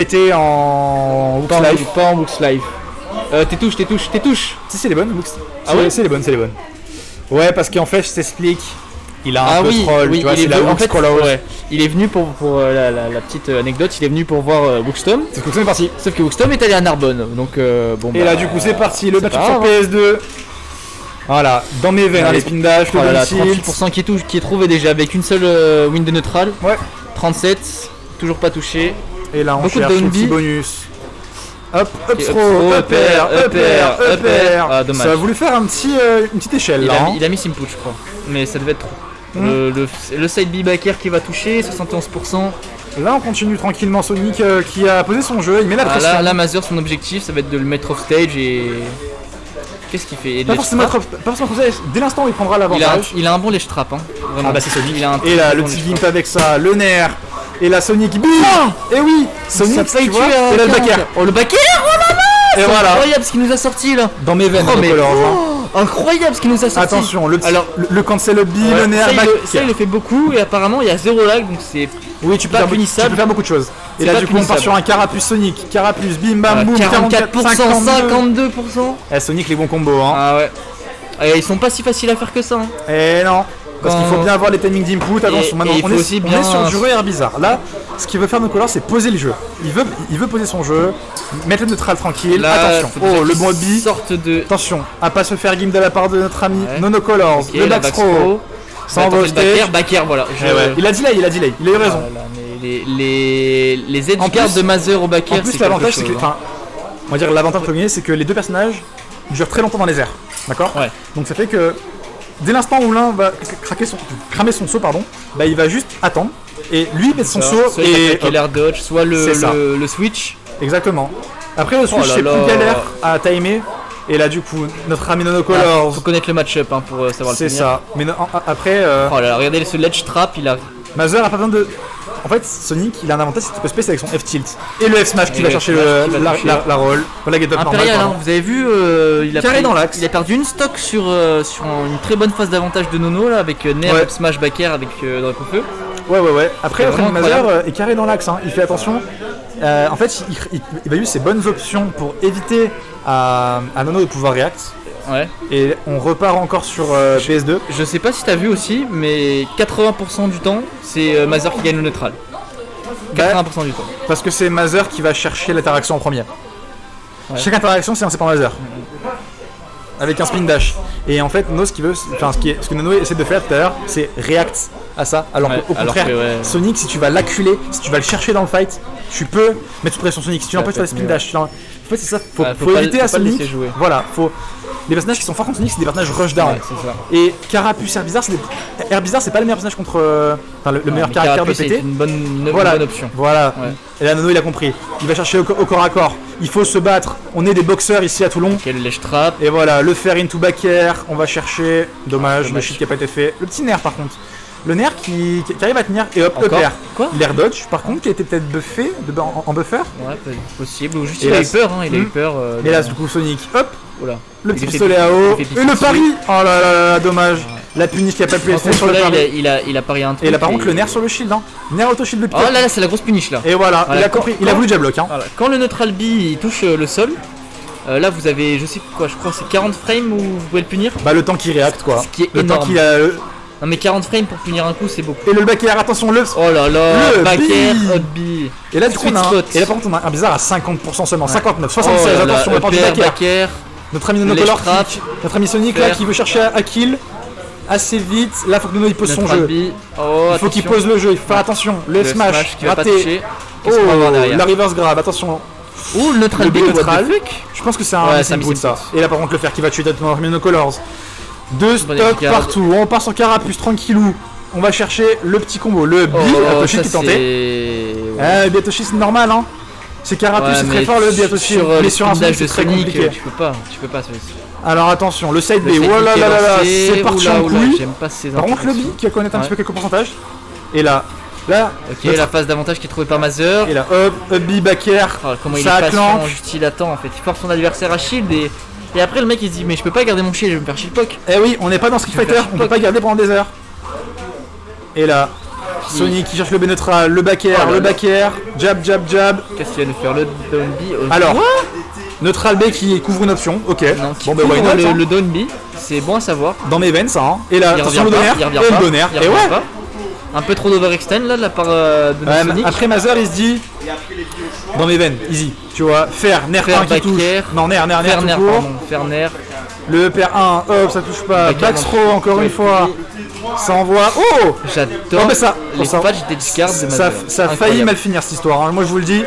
Était en Woox Pas Life. en Woox Life. Tes touches. Si, c'est les bonnes, Woox. Ah ouais, c'est les bonnes. Ouais, parce qu'en fait, je t'explique. Il a un peu troll, tu vois, il c'est est la venu, en Woox fait, Colors. ouais, il est venu pour la petite anecdote, il est venu pour voir Wooxtom. C'est que c'est parti. Sauf que Wooxtom est allé à Narbonne, donc bon. Et là, du coup, c'est parti. Le match pas sur grave, PS2. Voilà, dans mes veines, Allez. les spin dash, Oh là là, le double tilt. 38% qui est trouvé déjà avec une seule win de neutral. Ouais. 37, toujours pas touché. Et là, on Beaucoup de cherche down le petit B. bonus. Hop, up Ok, throw, up air. Ah, dommage. Ça a voulu faire une petite échelle là. Il a mis Simple, je crois, mais ça devait être trop. Hmm. Le side B backer qui va toucher, 71%. Là, on continue tranquillement. Sonic qui a posé son jeu, il met la Ah, pression. là, Mazur, son objectif, ça va être de le mettre off stage et. Qu'est-ce qu'il fait? Et Pas le forcément strap. dès l'instant où il prendra l'avantage. Il a un bon ledge trap, hein. Vraiment. Ah bah c'est Sonic. Il a un Et là, très le bon petit ledge gimp trap. avec ça, le nerf. Et la Sonic, bim. Et oui, Sonic, Ça a failli tu vois, tuer et là le backer. Oh, le backer! Et C'est voilà, incroyable ce qu'il nous a sorti là! dans mes veines, Oh, mais Colors, hein. incroyable ce qu'il nous a sorti! Attention, le petit, Alors, le cancel up B, ouais, le nerf, ça, backer. il le fait beaucoup et apparemment il y a zéro lag donc c'est Oui, tu peux, pas faire, tu punissable. peux faire beaucoup de choses. Et C'est là, pas du coup, on part punissable. sur un Carapuce Sonic. Carapuce, bim bam boum, 44%, 52%. Eh, Sonic, les bons combos, hein. Ah ouais. Et ils sont pas si faciles à faire que ça. Hein. Eh non, parce qu'il faut Quand- bien avoir les timings d'input. Attention, maintenant, et il on faut est, aussi on bien- est sur du jeu air bizarre. Là, ce qu'il veut faire Nocolor, c'est poser le jeu. Il veut poser son jeu, mettre le neutral tranquille. Là, Attention, faut déjà oh, le qu'ils bon B. sortent de. Attention, à pas se faire game de la part de notre ami Ouais. Nonocolors. Ok, Le la backthrow. Ça envoie au stage. backer, voilà. Eh ouais, il a delay, il a eu raison. Ah là là, mais les En edge guards plus- de Mazur au backer, En plus, c'est l'avantage, quelque c'est que, chose, hein. enfin, on va dire l'avantage premier, c'est que les deux personnages durent très longtemps dans les airs, d'accord? Ouais. Donc ça fait que dès l'instant où l'un va cramer son saut, pardon, bah il va juste attendre et lui mettre son saut Soit il va et claquer l'air dodge, soit C'est ça. le switch. exactement. Après le switch là c'est là. plus galère à timer et là du coup notre ami Nonocolors, Faut connaître le match-up hein, pour savoir le c'est finir. ça. Mais après Oh là là, regardez ce ledge trap, il a. Mazur a pas besoin de. En fait, Sonic, il a un avantage, c'est qu'il peut space avec son F-tilt. Et le F-smash qui Et va le chercher F-smash qui va toucher. la roll. Voilà, get up normal, Impérial, hein, pardon. vous avez vu, il a Carré pris- dans l'axe. Il a perdu une stock sur une très bonne phase d'avantage de Nono là avec Nair Ouais. up smash backer avec Dracofeu. Ouais. Après, C'est vraiment Mazur incroyable. est carré dans l'axe, hein. Il fait attention. En fait, il va use ses bonnes options pour éviter à Nono de pouvoir react. Ouais. Et on repart encore sur PS2. Je sais pas si t'as vu aussi, mais 80% du temps, c'est Mazur qui gagne le neutral. 80% du temps. Parce que c'est Mazur qui va chercher l'interaction en premier. Ouais. Chaque interaction, c'est lancé par Mazur. Avec un spin dash. Et en fait, Nono, ce que Nono essaie de faire tout à l'heure, c'est react à ça. Alors Ouais, qu'au alors contraire, que, ouais. Sonic, si tu vas l'acculer, si tu vas le chercher dans le fight, tu peux mettre sous pression Sonic. Si tu l'empêches de faire des spin dash, en fait, c'est ça. Faut Ouais, faut pas- éviter faut à pas le Sonic. laisser jouer. Voilà, faut. Les personnages qui sont forts contre Sonic, c'est des personnages rush down. Ouais, c'est ça. Et Carapuce Air Bizarre, Air Bizarre, c'est pas le meilleur personnage contre. Enfin, le meilleur Mais caractère de Carapuce, PT. c'est une bonne Voilà, option. Voilà. Ouais. Et là, Nono, il a compris. Il va chercher au corps à corps. Il faut se battre. On est des boxeurs ici à Toulon. Quel ledge trap. Et voilà, le faire into back air. On va chercher. Dommage, le Dommage. shit qui a pas été fait. Le petit nerf, par contre. Le nerf qui arrive à tenir. Et hop, up Encore air. Quoi? L'air dodge, par contre, qui a été peut-être buffé en buffer. Ouais, possible. Ou juste Et il là, a eu peur, hein, il a eu Hmm. peur. Et là, du coup, Sonic, hop, Oula. le Il petit fait pistolet pipi- à eau. il fait pipi Et le dessus. pari. Oh là là là là, dommage. La punish qui a pas pu Par être faite sur contre, le là, pari. il a parié un truc. Et là, par contre, le nerf sur le shield. Hein. Nerf auto shield le Oh là là, c'est la grosse punish là. Et voilà, Voilà, il a quand- compris. Il a quand- voulu déjà bloc. Hein. Voilà. Quand le neutral B il touche le sol, là vous avez, je sais quoi, je crois que c'est 40 frames où vous pouvez le punir. Bah, le temps qu'il réacte, quoi. Ce qui est Le temps énorme. qu'il a. Non mais 40 frames pour punir un coup c'est beaucoup. Et le back air, attention, le. Oh là là, Le backer, B. hot B. Et là, du coup, Sweet on a spot. et là, par contre, on a un bizarre à 50% seulement. Ouais. 59, Oh 76, là là, attention, on va prendre du EPR, back air. backer. Notre ami Le Nonocolor, ledge trap. notre ami Sonic là Faire. qui veut chercher à kill assez vite. Là, faut que Nono il pose son Neutral jeu. B. Oh, Il faut qu'il attention. pose le jeu, il faut faire attention. Le smash, qui va pas raté. toucher. Oh, Qu'est-ce qu'on va avoir derrière? la reverse grave, attention. Ouh, le neutral Le B B neutral. neutral. Je pense que c'est un Ouais, missing c'est un boot, missing ça. Et là, par contre, le fer qui va tuer notre ami Nonocolors. Deux Bonne stocks écarde. partout. On part sur Carapuce tranquillou. On va chercher le petit combo, le B, Biatoshi ça qui tentait. c'est. Ah, Biatoshi c'est normal hein. C'est Carapuce, c'est très fort le Biatoshi. Sur Mais les sur un spin dash Sonic de c'est très Sonic, compliqué. tu peux pas celui-ci. Alors attention, le side B, Le side oh B là qui est là là là, lancé. c'est parti Oula, en oula, couille. J'aime pas ces Par contre le B interactions. qui va connaître un Ouais. petit peu quelques pourcentages. Et là, Ok, notre- la phase d'avantage qui est trouvée par Mazur. et là, up B, back air. Oh, comment il ça est patient, acclanque. juste il attend en fait. Il force son adversaire à shield et après le mec il se dit mais je peux pas garder mon shield, je vais me faire shield poke. Eh oui, on n'est pas dans Street Je vais Fighter, faire on peut pas garder pendant des heures. Et là, Sonic qui cherche le B neutral, le back air, Oh là le là. back air, jab, jab, jab. Qu'est-ce qu'il va nous faire le down B? Alors, neutral B qui couvre une option, ok. Non, qui Bon, bah, why couvre not, hein. le down B, c'est bon à savoir. Dans mes veines, ça, hein. Et là, Il attention revient le pas, donner, il revient et pas, le donner. il Et revient ouais. pas. Un peu trop d'overextend là de la part de notre Sonic. Après Mazer, il se dit dans mes veines, easy. Tu vois, faire, nerf Faire 1 qui back touche. air. Non, nerf Ferner, tout court. pardon, Ferner. Le pair 1, hop, ça touche pas. Back air, Back non. throw, encore une fois. Ça envoie. Oh! J'adore Oh, mais ça- les ça- patchs des discards de Ça Mazer. a failli Incroyable. mal finir cette histoire, hein. Moi je vous le dis.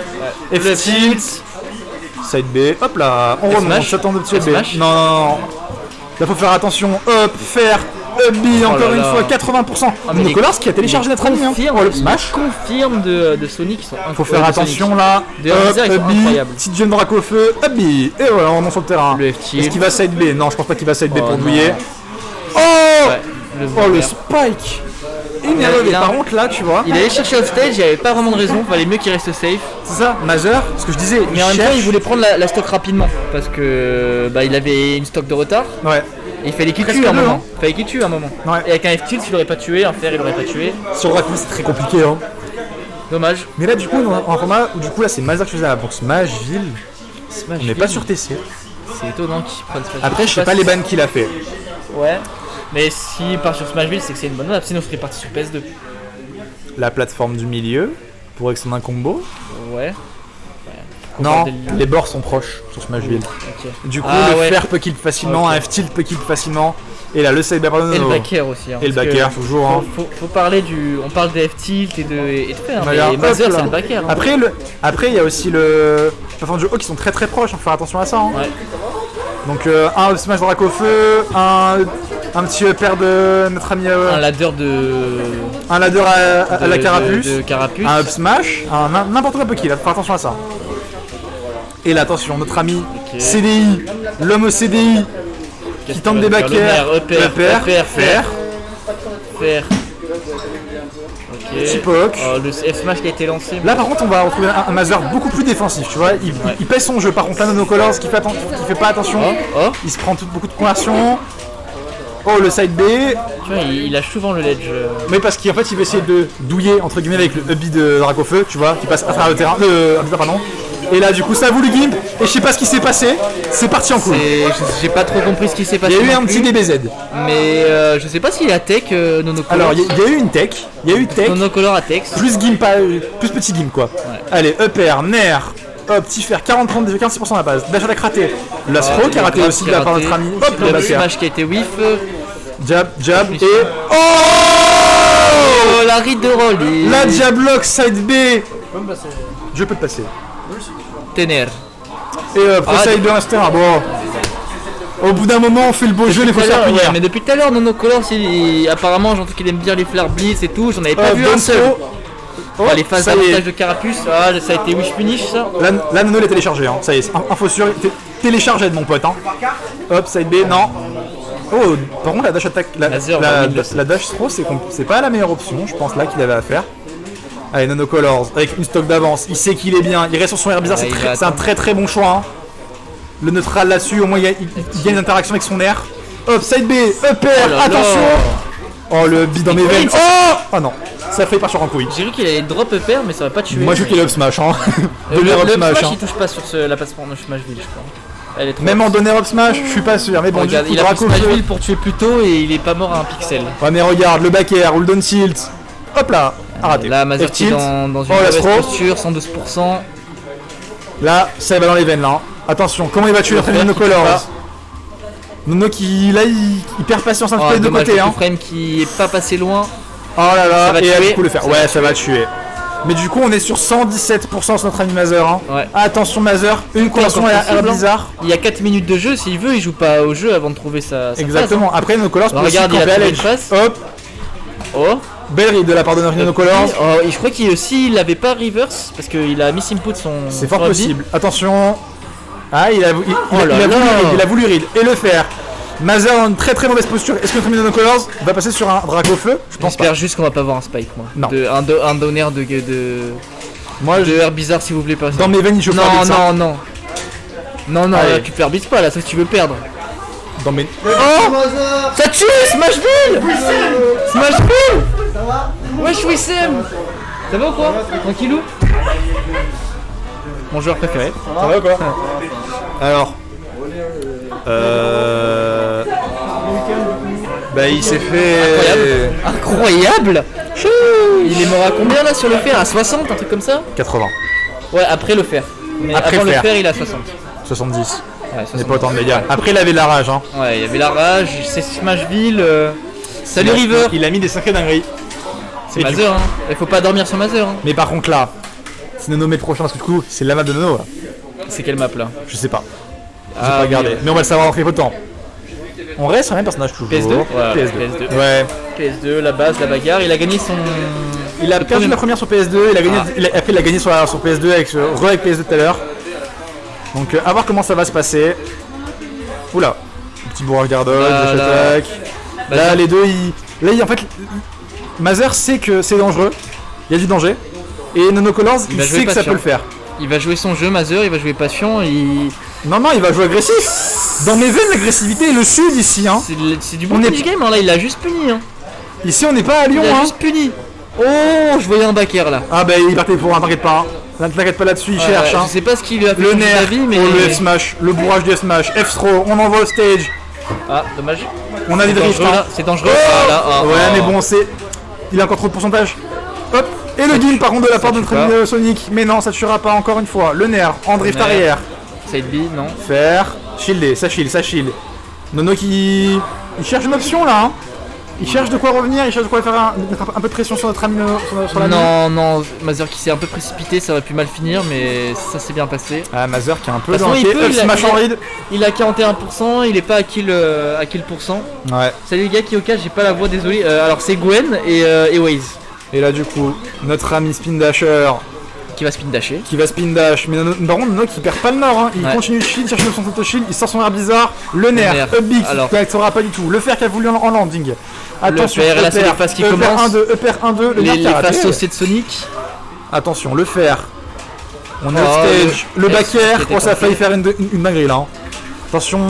Le F tilt, side B, hop là, on F remonte, smash. j'attends de petit F B. smash. Non, non, non. Là faut faire attention, hop, faire, up B, encore là une là. fois, 80%. Ah, mais les- Nicolas qui a téléchargé notre ami, hein. Confirme, Oh, le smash. confirme de Sonic qui sont incroyables. Faut faire attention là, De hop, Razer, ils up sont B, incroyables. petite jeune braque au feu, up B, et voilà, on monte sur le terrain. Le F Est-ce tilt. qu'il va side B? Non, je pense pas qu'il va side B Oh, pour non. douiller. Oh! Ouais, le Oh le vert. spike! Il a- Énervé. il a- Par contre là, tu vois, Il allait chercher offstage, il n'y avait pas vraiment de raison, fallait mieux qu'il reste safe. c'est ça, Mazer, ce que je disais, Mais en même temps, cherche- il voulait prendre la stock rapidement parce que bah, il avait une stock de retard Ouais. et il fallait qu'il Presque tue un deux, moment. hein. Il fallait qu'il tue un moment. Ouais. Et avec un F-tilt, il l'aurait pas tué, un fer, il l'aurait pas tué. Sur le raccoon, c'est très compliqué, hein. Dommage. Mais là, du coup, on est en format où du coup, là, c'est Mazer qui faisait la boxe Smashville. On n'est pas sur TC. C'est étonnant qu'il prenne Smashville. Après, je sais pas les bans qu'il a fait. Ouais. Mais s'il part sur Smashville, c'est que c'est une bonne map, sinon il serait parti sur PS2. La plateforme du milieu pour extendre un combo. Ouais. Non, Combat des- les bords sont proches sur Smashville. Ok. Du coup, Ah le ouais. fer peut kill facilement, Ok. un F-tilt peut kill facilement. Et là, le side pardon. Et le back air aussi. Hein, Et le parce back que air, toujours. Hein. Faut parler du. On parle des F-tilt et de fer, mais Regarde, Mazer hop là. c'est le back air. hein. Après, il y a aussi le plateforme du haut qui sont très très proches. Faut faire attention à ça. Hein. Ouais. Donc, un up smash de rack au feu, un petit pair de notre ami. Un ladder de. Un ladder à la carapuce. De carapuce. Un up smash, n'importe quoi peut kill, faut faire attention à ça. Et là, attention, notre ami Ok. CDI, l'homme au CDI, qui tente des back air, EPR, fer, fer. Ok. petit poke. Oh, le F-smash qui a été lancé. Là par contre on va retrouver un Mazer beaucoup plus défensif, tu vois, il pèse son jeu, par contre là Nanocolors qui fait pas attention, Oh, il se prend beaucoup de conversions. Oh le side B, tu vois, il lâche souvent le ledge. mais parce qu'en fait il veut essayer de douiller entre guillemets avec le up de Dracofeu, tu vois, qui passe à travers le terrain, pardon. Et là du coup ça a voulu gimp, et je sais pas ce qui s'est passé, c'est parti en couille. J'ai pas trop compris ce qui s'est Il passé. y a eu non un petit plus, DBZ. Mais je sais pas s'il a tech Nonocolor. Alors il y a eu une tech, Nonocolor a tech. plus gimp, plus petit gimp quoi. Allez, upper, nair, hop, petit fer, 46% de la base, dash attack raté. L'Astro qui a raté aussi de la part de notre ami, hop, le Le back air. smash qui a été whiff. Jab, jab, et... Oh Oh la ride de Rolly. La Diablock side B. Je peux te passer. Tener. Et pro Ah, side B, etc. Bon. Au bout d'un moment, on fait le beau jeu, les faut se faire punir. Ouais, mais depuis tout à l'heure, Nonocolor, apparemment, j'entends qu'il aime bien les flares blitz et tout. J'en avais pas vu un seul. Oh, Les phases ça y est. d'avantage de carapuce, ça a été wish punish ça. Là, Nono l'a téléchargé, hein. Ça y est, info sûre, téléchargé de mon pote, hein. Hop, side B, non. Oh, par contre, la dash attack, Mazer va mid le la dash throw, c'est pas la meilleure option, je pense, là, qu'il avait à faire. Allez, Nanocolors, avec une stock d'avance, il sait qu'il est bien, il reste sur son air bizarre, Ouais, il va c'est un attendre. très très bon choix. Hein. Le neutral là-dessus, au moins il gagne une interaction avec son air. Hop, side B, upper, Oh là là. attention. Oh, le B dans mes veines. Oh, ah non, ça a failli partir en couille. J'ai cru qu'il allait drop upper, mais ça aurait pas tué. Moi je veux qu'il est up smash, hein. Le Donner up smash, smash, hein. il touche pas sur la plateforme de Smashville, je crois. Elle est trop. Même en donner up smash, je suis pas sûr. Mais bon, Regarde, du coup, il a pris Draco feu. Smashville pour tuer plus tôt et il est pas mort à un pixel. Ouais, mais regarde, le back air ou le down tilt. Hop là, raté. Là, Mazer F qui est tilt. dans une Oh, mauvaise l'astro. posture, 112%. Là, ça va dans les veines là. Hein. Attention, comment il va tuer notre ami frère qui tue Nonocolors. pas. Nono qui, là, il perd patience un petit Oh, peu des deux dommage, côtés. le Hein. frame qui est pas passé loin. Oh là Ça là, va et là, tuer. du coup le faire. Ça Ouais, va ça va tuer. Mais du coup, on est sur 117% sur notre ami Mazer. Hein. Ouais. Attention Mazer, une conversion encore à possible, hein. bizarre. Il y a 4 minutes de jeu, s'il veut, il joue pas au jeu avant de trouver sa Exactement. phase, Après, Nonocolors peut Alors, aussi regarde, il a camper à trouvé l'edge. une phase. Hop, hein. Oh, belle read de la part de Nonocolors. oh, et je crois qu'il aussi il avait pas reverse parce qu'il a misinput son. C'est fort son upbeat. possible. Attention. Ah, il a voulu là. read, il a voulu read. Et le faire. Mazer dans une très très mauvaise posture. Est-ce que notre ami Nonocolors va passer sur un Draco feu? Je pense pas. J'espère juste qu'on va pas voir un spike, moi. Non. Un donner de Moi, de air bizarre s'il vous plaît pas. dans mes veines, il chauffe Non, pas ça. non, non. Non, Allez. tu perds bits pas là, sauf que tu veux perdre. Dans mes... Oh, ça tue, Smashville. Smashville. Wesh Wissem. Ça va ou quoi? Tranquillou? Mon joueur préféré. Ça va quoi? Alors. Bah il s'est fait. Incroyable. Il est mort à combien là sur le fer? À 60, un truc comme ça? 80. Ouais, après le fer. Mais Après avant le le fer. fer, il a 60. 70. Ouais, Il 60. n'est pas autant de dégâts. Après il avait de la rage hein. Ouais, il y avait la rage, c'est Smashville. Salut Il a- River. Il a mis des sacrés dingueries. C'est Et du Mazer, hein. Il faut pas dormir sur Mazer. Hein. Mais par contre là, c'est Nono met le prochain parce que du coup c'est la map de Nono là. C'est quelle map là? Je sais pas. J'ai Ah, pas oui, regardé. ouais. Mais on va le savoir en très peu de temps. On reste sur le même personnage toujours. PS2 Ouais, PS2. Ouais. PS2, la base, la bagarre. Il a gagné son. Il a perdu la première sur PS2, il a gagné, après il a gagné sur PS2 avec PS2 tout à l'heure. Donc à voir comment ça va se passer. Oula, petit bourrage d'Ardog, Là, là. attaque. Bah, Là les deux en fait Mazer sait que c'est dangereux, il y a du danger. Et Nonocolors il va jouer sait que ça patient. peut le faire. Il va jouer son jeu, Mazer, il va jouer patient. Non il va jouer agressif. Dans mes veines l'agressivité est le sud ici hein. C'est du bon On est- game, hein, là, il a juste puni. Hein. Ici on n'est pas à Lyon Il a hein. juste puni. Oh, je voyais un backer là. Ah bah il partait pour un, t'inquiète pas. Hein. T'inquiète pas là-dessus, il cherche hein. Je sais pas ce qu'il lui a fait Le changer nerf, d'avis, mais. le F smash, le bourrage du F smash, F throw, on envoie au stage. Ah, dommage. On a des drifts Dangereux, hein. là, c'est dangereux. Oh Ah, là, ah, ouais ah. mais bon c'est. Il a encore trop de pourcentage. Hop. Et le game par contre de la part de notre tue ami pas. Sonic. Mais non ça tuera pas encore une fois. Le nerf, en drift nerf. arrière. Side B, non. Faire. Shielder, ça shield. Nono qui. Il cherche une option là hein. Il cherche de quoi revenir, il cherche de quoi faire mettre un peu de pression sur notre ami sur la ligne. Non, Mazer qui s'est un peu précipité, ça aurait pu mal finir, mais ça s'est bien passé. Ah Mazer qui est un peu De toute dans façon, le il peut, Up smash en ride. Il a 41%, il est pas à kill pourcent. Ouais. Salut les gars, Kyoka, j'ai pas la voix, désolé. Alors c'est Gwen et Waze Et là du coup, notre ami Spin Dasher qui va spin dasher. qui va spin dash, mais par contre Nono qui perd pas le nord, hein. Il Ouais. continue de shield, cherche son auto shield, il sort son air bizarre, le nerf, nerf. up big, Alors. qui ne saura pas du tout, le fer qui a voulu en landing. Attention, fer, là, c'est les phases qui commencent. 1-2, upper 1-2, le nerf qui Les a raté. phases saucées de Sonic. Attention, le fer. On est Oh, stage, le le- back air, qui était oh ça a failli tenté. faire une dinguerie là. Hein. Attention,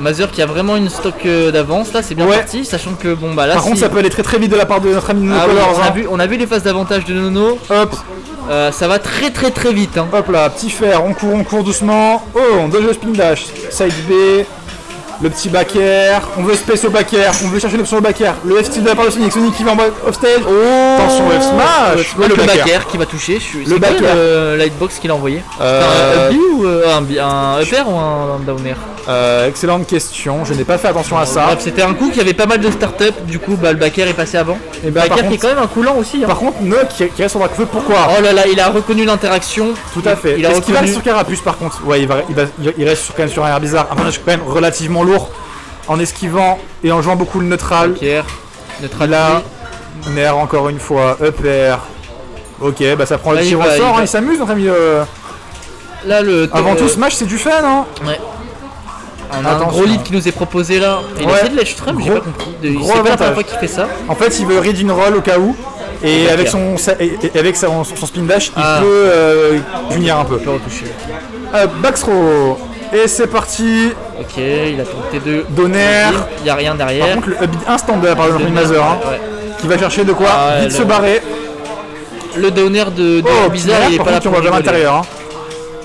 Mazer qui a vraiment une stock d'avance, là c'est bien Ouais. parti, sachant que bon bah là par contre ça peut aller très très vite de la part de notre ami Ah oui, Nonocolors. on a vu les phases d'avantage de Nono. Hop, Ça va très vite hein. hop là, petit fer, on court doucement. Oh, on dodge le spin dash, side B. Le petit back air, on veut space au back air, on veut chercher l'option au back air. Le F style de la part de Sonic, Sonic qui va en bas off stage. Attention, F smash. Ouais, le le back back air. air qui va toucher. Le back air. Le lightbox qu'il a envoyé. Euh, Un B ou un upper ou un down air? Excellente question, je n'ai pas fait attention à ça. Bref, c'était un coup qui avait pas mal de start-up, du coup bah, le back air est passé avant. Et bah, Back par air qui est contre, quand même un coulant aussi. Hein. par contre, Nock qui reste sur Dracofeu, pourquoi? Oh là là, il a reconnu l'interaction. Tout à fait. Il a Est-ce qu'il va reconnu. rester sur Carapuce par contre? Ouais, il reste quand même sur un air bizarre. Un personnage quand même relativement lourd en esquivant et en jouant beaucoup le neutral. Back air, neutralisé. Là, nerf encore une fois, up air. Ok, bah ça prend Là, le petit il va- ressort, il hein, va- il s'amuse notre ami. Là le. Avant tout, Smash c'est du fun, hein. Ouais. On a un Attention. gros lead qui nous est proposé là. Il Ouais. essaie de lèche mais j'ai Gros- pas compris. gros C'est pas la avantage. première fois qu'il fait ça. En fait, il veut read une roll au cas où. Et Back avec air. avec son spin dash, il Ah. peut punir un peu. Je peux retoucher. Back throw. Et c'est parti. Ok, il a tenté de. Donner. Il y a rien Par derrière. contre, le up instant de la part de notre ami Donner, Mazer, hein, ouais. qui va chercher de quoi Ah, ouais, vite se le- barrer. Le downer de Oh, bizarre, il est par pas là contre, on pour va vers rigoler. l'intérieur. Hein.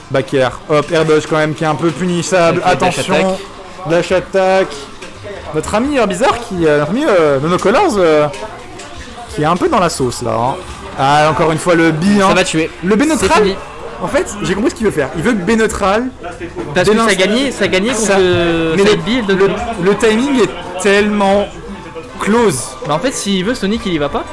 Back air, hop, air dodge quand même qui est un peu punissable. Ok, dash Attention, attack. dash attack. Notre ami bizarre qui, notre ami Nonocolors, qui est un peu dans la sauce là. Hein. Ah, encore une fois le B. Hein. Ça va tuer. Le B C'est neutral. fini. En fait, j'ai compris ce qu'il veut faire. Il veut B neutral. Parce Dès que ça l'instant- gagnait contre Ça- mais Side B et le le timing est tellement close. Mais en fait, s'il veut, Sonic il y va pas.